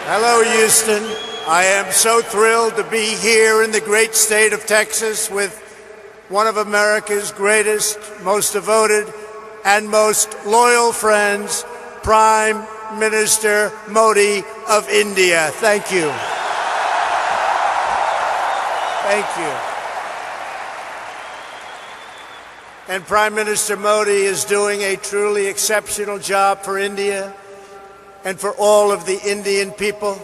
Hello, Houston. I am so thrilled to be here in the great state of Texas with one of America's greatest, most devoted, and most loyal friends, Prime Minister Modi of India. Thank you. Thank you. And Prime Minister Modi is doing a truly exceptional job for India and for all of the Indian people.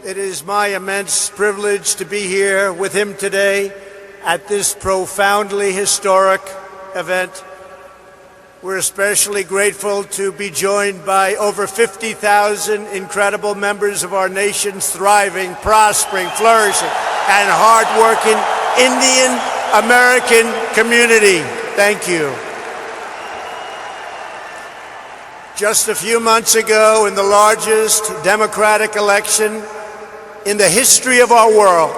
It is my immense privilege to be here with him today at this profoundly historic event. We're especially grateful to be joined by over 50,000 incredible members of our nation's thriving, prospering, flourishing, and hardworking Indian-American community. Thank you. Just a few months ago, in the largest democratic election in the history of our world,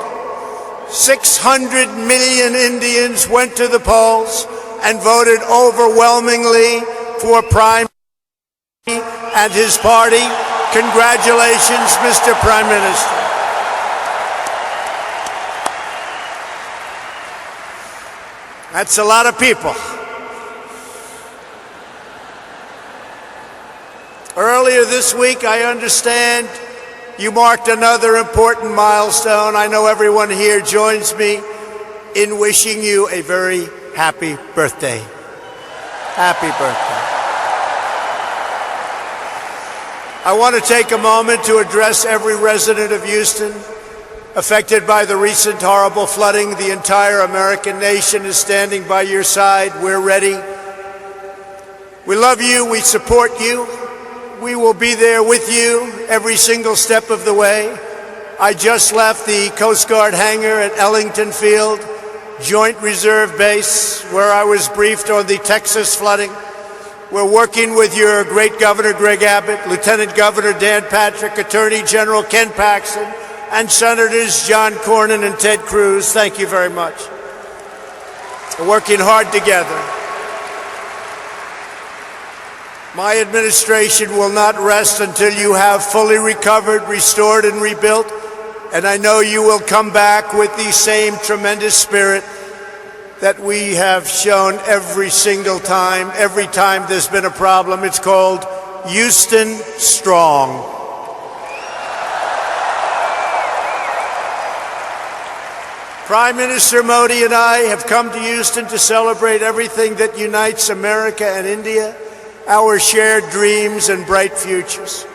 600 million Indians went to the polls and voted overwhelmingly for Prime Minister and his party. Congratulations, Mr. Prime Minister. That's a lot of people. Earlier this week, I understand you marked another important milestone. I know everyone here joins me in wishing you a very happy birthday. Happy birthday. I want to take a moment to address every resident of Houston affected by the recent horrible flooding. The entire American nation is standing by your side. We're ready. We love you. We support you. We will be there with you every single step of the way. I just left the Coast Guard hangar at Ellington Field, Joint Reserve Base, where I was briefed on the Texas flooding. We're working with your great Governor Greg Abbott, Lieutenant Governor Dan Patrick, Attorney General Ken Paxton, and Senators John Cornyn and Ted Cruz. Thank you very much. We're working hard together. My administration will not rest until you have fully recovered, restored, and rebuilt. And I know you will come back with the same tremendous spirit that we have shown every single time. Every time there's been a problem, it's called Houston Strong. Prime Minister Modi and I have come to Houston to celebrate everything that unites America and India, our shared dreams and bright futures.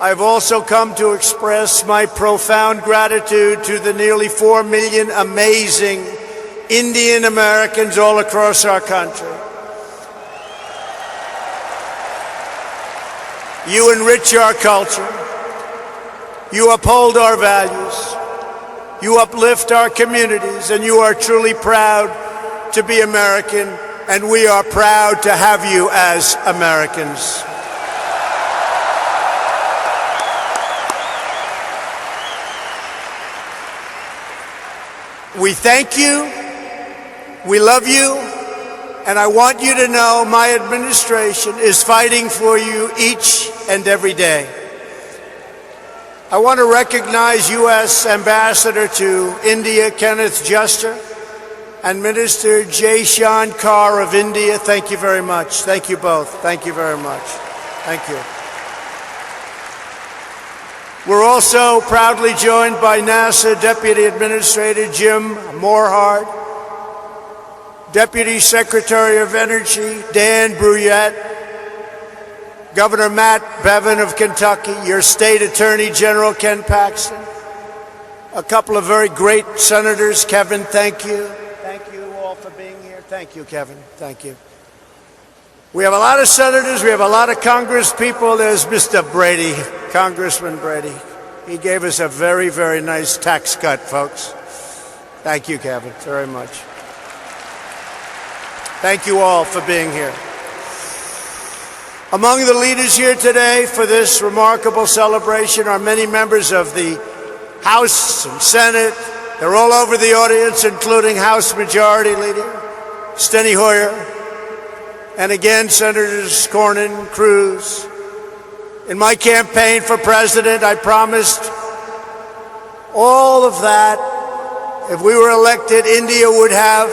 I've also come to express my profound gratitude to the nearly 4 million amazing Indian Americans all across our country. You enrich our culture. You uphold our values. You uplift our communities, and you are truly proud to be American, and we are proud to have you as Americans. We thank you, we love you, and I want you to know my administration is fighting for you each and every day. I want to recognize U.S. Ambassador to India, Kenneth Juster, and Minister Jaishankar of India. Thank you very much. Thank you both. Thank you very much. Thank you. We're also proudly joined by NASA Deputy Administrator Jim Morehart, Deputy Secretary of Energy Dan Brouillette, Governor Matt Bevin of Kentucky, your State Attorney General Ken Paxton, a couple of very great senators. Kevin, thank you. Thank you all for being here. Thank you, Kevin. Thank you. We have a lot of senators. We have a lot of Congress people. There's Mr. Brady, Congressman Brady. He gave us a very, very nice tax cut, folks. Thank you, Kevin, very much. Thank you all for being here. Among the leaders here today for this remarkable celebration are many members of the House and Senate. They're all over the audience, including House Majority Leader Steny Hoyer, and again, Senators Cornyn, Cruz. In my campaign for president, I promised all of that. If we were elected, India would have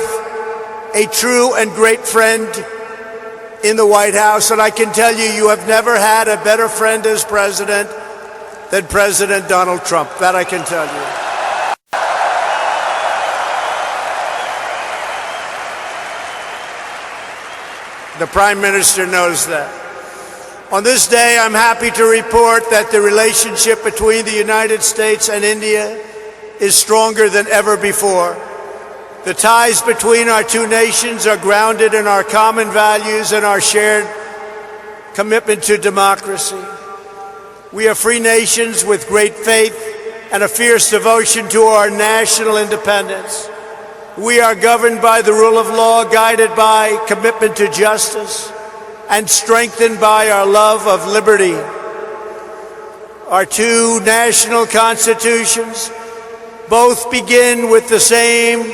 a true and great friend in the White House. And I can tell you, you have never had a better friend as president than President Donald Trump. That I can tell you. The Prime Minister knows that. On this day, I'm happy to report that the relationship between the United States and India is stronger than ever before. The ties between our two nations are grounded in our common values and our shared commitment to democracy. We are free nations with great faith and a fierce devotion to our national independence. We are governed by the rule of law, guided by commitment to justice, and strengthened by our love of liberty. Our two national constitutions both begin with the same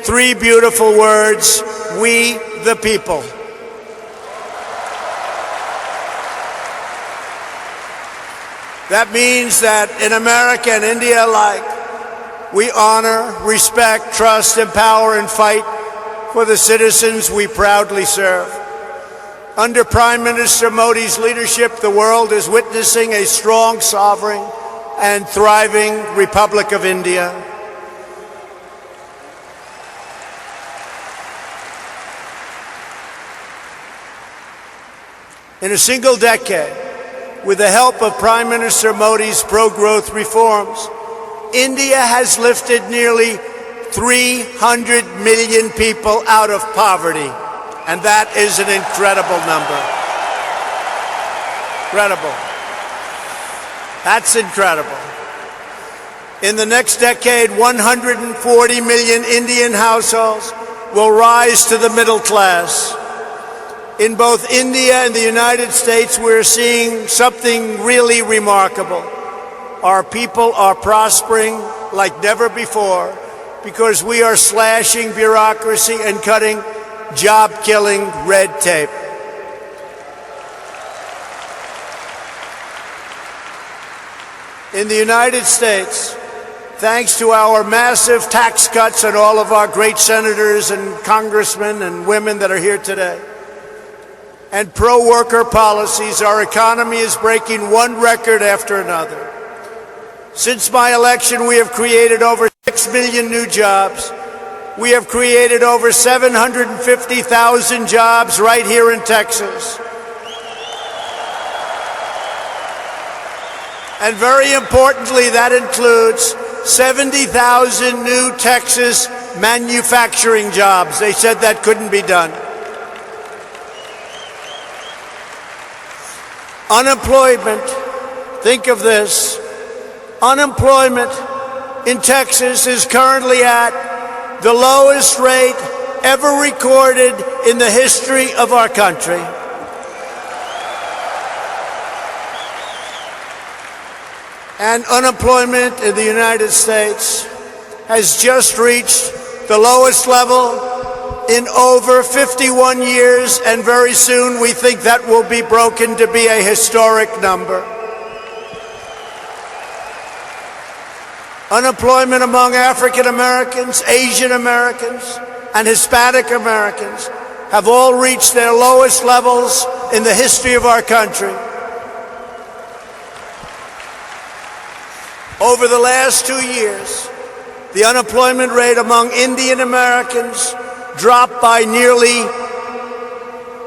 three beautiful words: we the people. That means that in America and India alike, we honor, respect, trust, empower, and fight for the citizens we proudly serve. Under Prime Minister Modi's leadership, the world is witnessing a strong, sovereign, and thriving Republic of India. In a single decade, with the help of Prime Minister Modi's pro-growth reforms, India has lifted nearly 300 million people out of poverty. And that is an incredible number. Incredible. That's incredible. In the next decade, 140 million Indian households will rise to the middle class. In both India and the United States, we're seeing something really remarkable. Our people are prospering like never before because we are slashing bureaucracy and cutting job-killing red tape. In the United States, thanks to our massive tax cuts and all of our great senators and congressmen and women that are here today, and pro-worker policies, our economy is breaking one record after another. Since my election, we have created over 6 million new jobs. We have created over 750,000 jobs right here in Texas. And very importantly, that includes 70,000 new Texas manufacturing jobs. They said that couldn't be done. Unemployment, think of this, unemployment in Texas is currently at the lowest rate ever recorded in the history of our country. And unemployment in the United States has just reached the lowest level in over 51 years, and very soon we think that will be broken to be a historic number. Unemployment among African Americans, Asian Americans, and Hispanic Americans have all reached their lowest levels in the history of our country. Over the last 2 years, the unemployment rate among Indian Americans dropped by nearly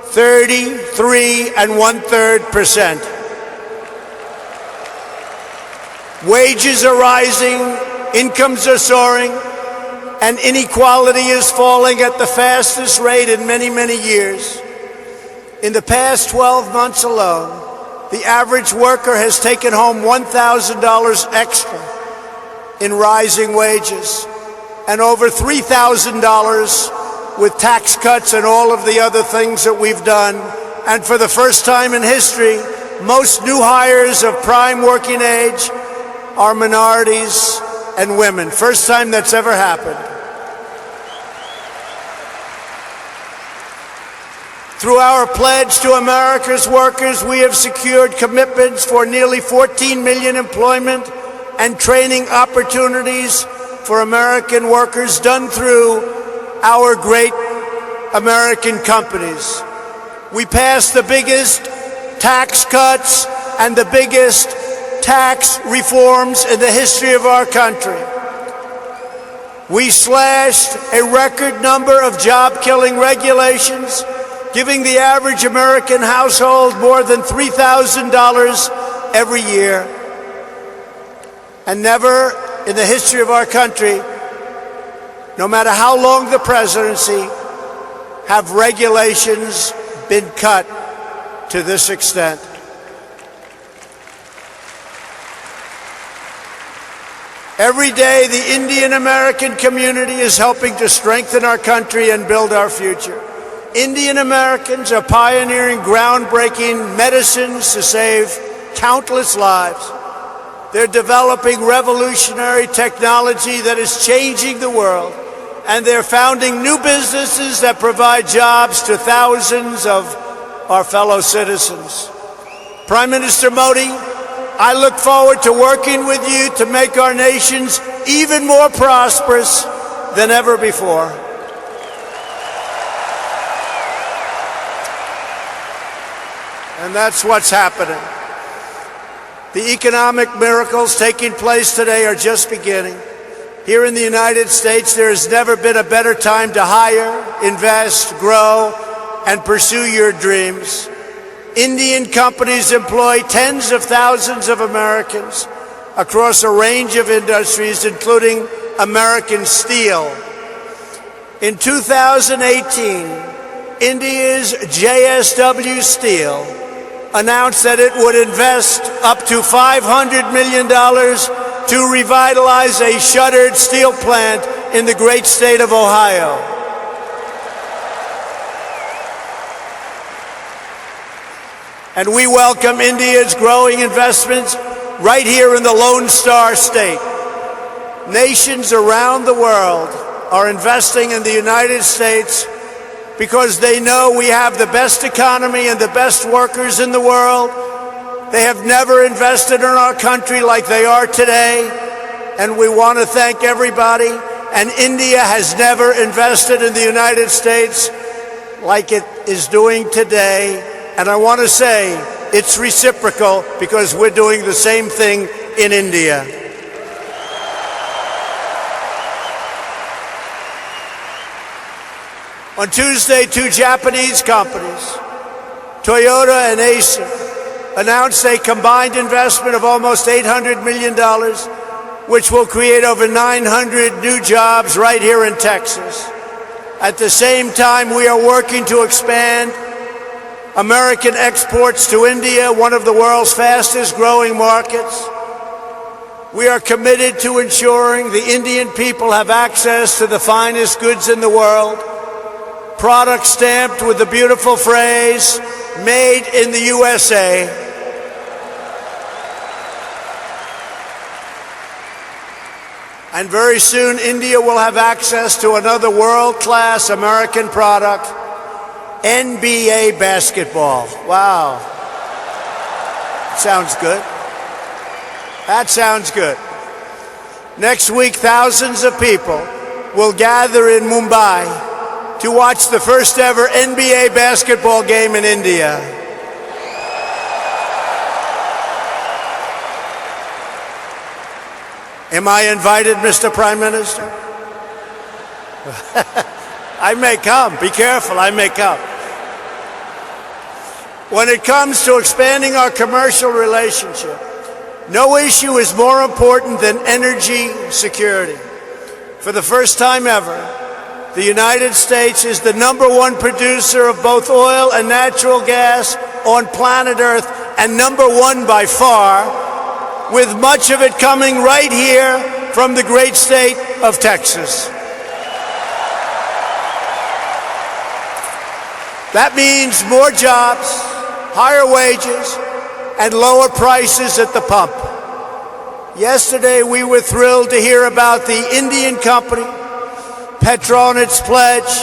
33 1/3%. Wages are rising, incomes are soaring, and inequality is falling at the fastest rate in many, many years. In the past 12 months alone, the average worker has taken home $1,000 extra in rising wages, and over $3,000 with tax cuts and all of the other things that we've done. And for the first time in history, most new hires of prime working age are minorities and women. First time that's ever happened. Through our pledge to America's workers, we have secured commitments for nearly 14 million employment and training opportunities for American workers done through our great American companies. We passed the biggest tax cuts and the biggest tax reforms in the history of our country. We slashed a record number of job-killing regulations, giving the average American household more than $3,000 every year. And never in the history of our country, no matter how long the presidency, have regulations been cut to this extent. Every day, the Indian American community is helping to strengthen our country and build our future. Indian Americans are pioneering groundbreaking medicines to save countless lives. They're developing revolutionary technology that is changing the world, and they're founding new businesses that provide jobs to thousands of our fellow citizens. Prime Minister Modi, I look forward to working with you to make our nations even more prosperous than ever before. And that's what's happening. The economic miracles taking place today are just beginning. Here in the United States, there has never been a better time to hire, invest, grow, and pursue your dreams. Indian companies employ tens of thousands of Americans across a range of industries, including American steel. In 2018, India's JSW Steel announced that it would invest up to $500 million to revitalize a shuttered steel plant in the great state of Ohio. And we welcome India's growing investments right here in the Lone Star State. Nations around the world are investing in the United States because they know we have the best economy and the best workers in the world. They have never invested in our country like they are today, and we want to thank everybody. And India has never invested in the United States like it is doing today. And I want to say it's reciprocal because we're doing the same thing in India. On Tuesday, two Japanese companies, Toyota and Acer, announced a combined investment of almost $800 million, which will create over 900 new jobs right here in Texas. At the same time, we are working to expand American exports to India, one of the world's fastest growing markets. We are committed to ensuring the Indian people have access to the finest goods in the world, products stamped with the beautiful phrase, "Made in the USA." And very soon, India will have access to another world-class American product, NBA basketball. Wow. Sounds good. That sounds good. Next week, thousands of people will gather in Mumbai to watch the first ever NBA basketball game in India. Am I invited, Mr. Prime Minister? I may come. Be careful, I may come. When it comes to expanding our commercial relationship, no issue is more important than energy security. For the first time ever, the United States is the #1 producer of both oil and natural gas on planet Earth, and #1 by far, with much of it coming right here from the great state of Texas. That means more jobs, higher wages, and lower prices at the pump. Yesterday, we were thrilled to hear about the Indian company Petronet's pledge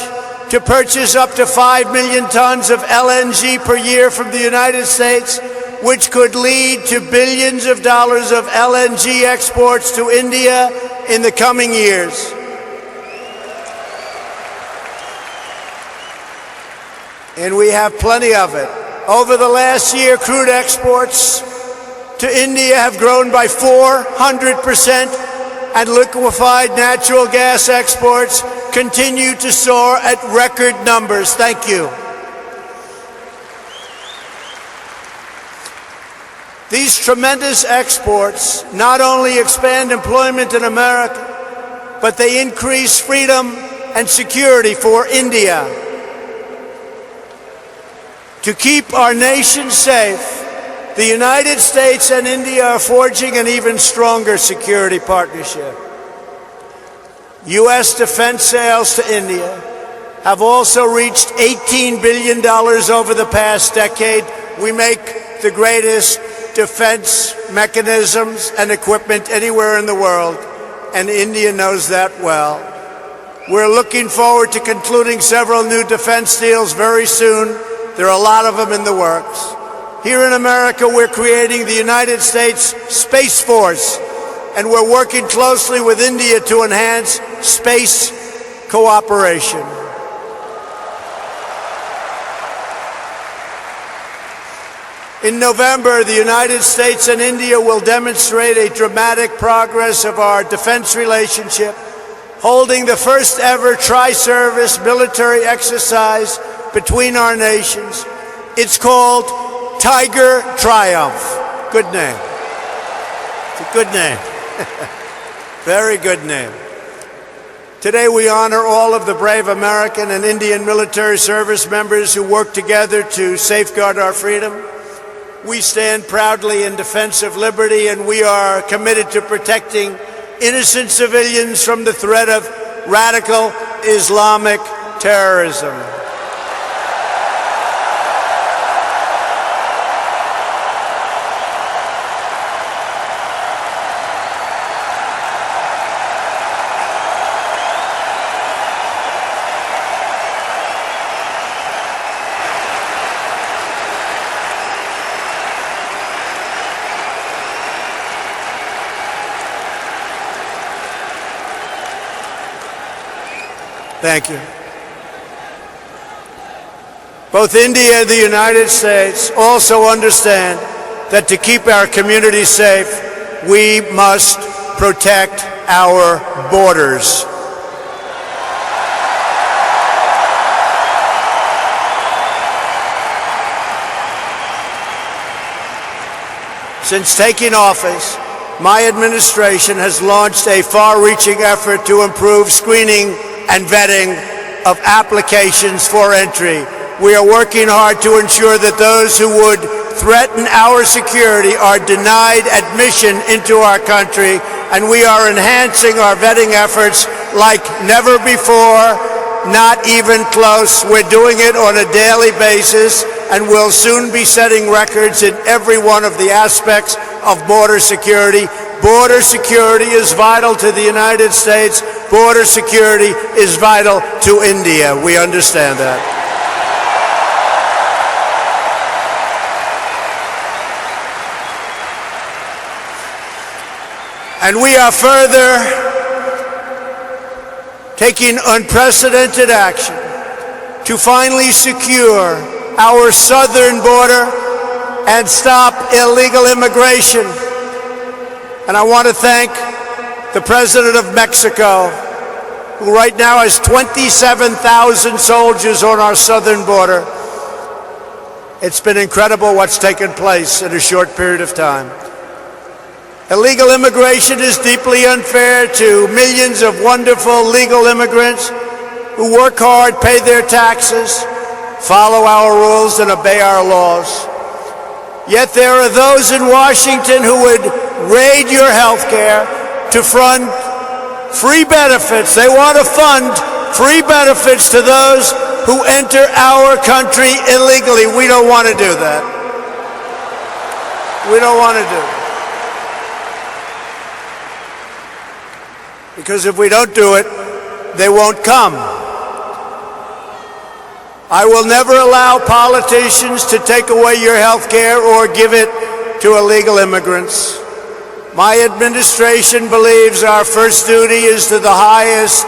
to purchase up to 5 million tons of LNG per year from the United States, which could lead to billions of dollars of LNG exports to India in the coming years. And we have plenty of it. Over the last year, crude exports to India have grown by 400%, and liquefied natural gas exports continue to soar at record numbers. Thank you. These tremendous exports not only expand employment in America, but they increase freedom and security for India. To keep our nation safe, the United States and India are forging an even stronger security partnership. U.S. defense sales to India have also reached $18 billion over the past decade. We make the greatest defense mechanisms and equipment anywhere in the world, and India knows that well. We're looking forward to concluding several new defense deals very soon. There are a lot of them in the works. Here in America, we're creating the United States Space Force, and we're working closely with India to enhance space cooperation. In November, the United States and India will demonstrate a dramatic progress of our defense relationship, holding the first ever tri-service military exercise between our nations. It's called Tiger Triumph. Good name. It's a good name. Very good name. Today we honor all of the brave American and Indian military service members who work together to safeguard our freedom. We stand proudly in defense of liberty, and we are committed to protecting innocent civilians from the threat of radical Islamic terrorism. Thank you. Both India and the United States also understand that to keep our communities safe, we must protect our borders. Since taking office, my administration has launched a far-reaching effort to improve screening and vetting of applications for entry. We are working hard to ensure that those who would threaten our security are denied admission into our country, and we are enhancing our vetting efforts like never before, not even close. We're doing it on a daily basis, and we'll soon be setting records in every one of the aspects of border security. Border security is vital to the United States. Border security is vital to India. We understand that. And we are further taking unprecedented action to finally secure our southern border and stop illegal immigration. And I want to thank the President of Mexico, who right now has 27,000 soldiers on our southern border. It's been incredible what's taken place in a short period of time. Illegal immigration is deeply unfair to millions of wonderful legal immigrants who work hard, pay their taxes, follow our rules, and obey our laws. Yet there are those in Washington who would raid your health care to fund free benefits. They want to fund free benefits to those who enter our country illegally. We don't want to do that. We don't want to do it. Because if we don't do it, they won't come. I will never allow politicians to take away your health care or give it to illegal immigrants. My administration believes our first duty is to the highest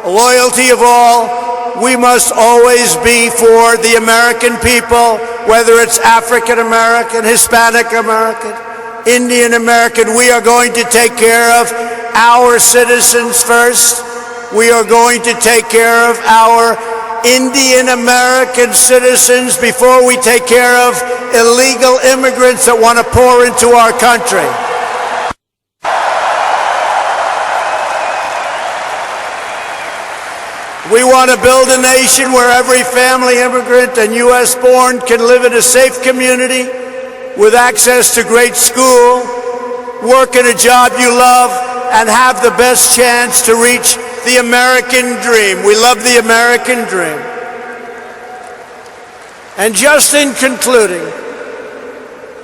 loyalty of all. We must always be for the American people, whether it's African American, Hispanic American, Indian American. We are going to take care of our citizens first. We are going to take care of our Indian American citizens before we take care of illegal immigrants that want to pour into our country. We want to build a nation where every family immigrant and U.S. born can live in a safe community with access to great school, work in a job you love, and have the best chance to reach the American dream. We love the American dream. And just in concluding,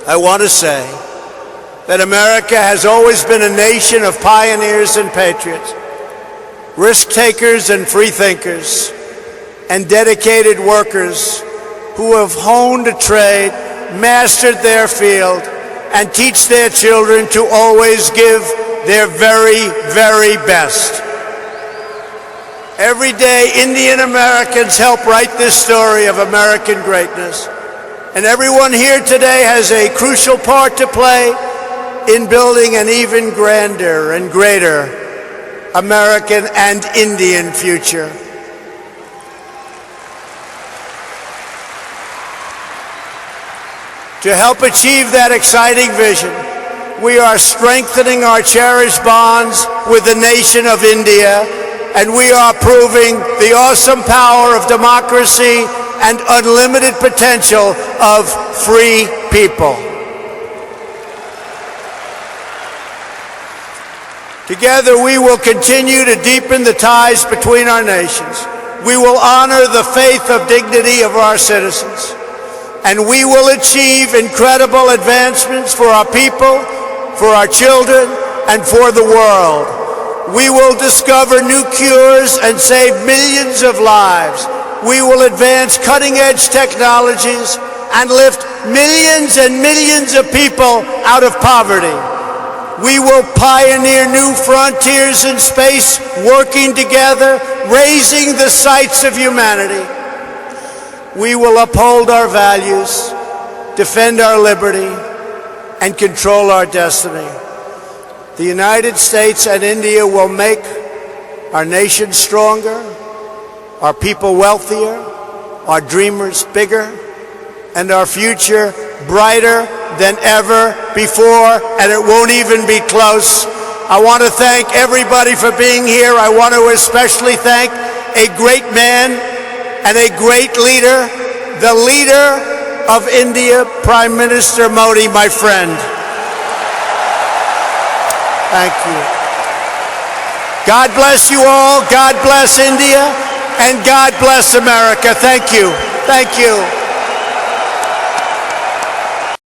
I want to say that America has always been a nation of pioneers and patriots, risk takers and free thinkers, and dedicated workers who have honed a trade, mastered their field, and teach their children to always give their very, very best. Every day, Indian Americans help write this story of American greatness. And everyone here today has a crucial part to play in building an even grander and greater American and Indian future. To help achieve that exciting vision, we are strengthening our cherished bonds with the nation of India, and we are proving the awesome power of democracy and unlimited potential of free people. Together, we will continue to deepen the ties between our nations. We will honor the faith of dignity of our citizens, and we will achieve incredible advancements for our people, for our children, and for the world. We will discover new cures and save millions of lives. We will advance cutting-edge technologies and lift millions and millions of people out of poverty. We will pioneer new frontiers in space, working together, raising the sights of humanity. We will uphold our values, defend our liberty, and control our destiny. The United States and India will make our nation stronger, our people wealthier, our dreamers bigger, and our future brighter than ever before, and it won't even be close. I want to thank everybody for being here. I want to especially thank a great man and a great leader, the leader of India, Prime Minister Modi, my friend. Thank you. God bless you all. God bless India. And God bless America. Thank you. Thank you.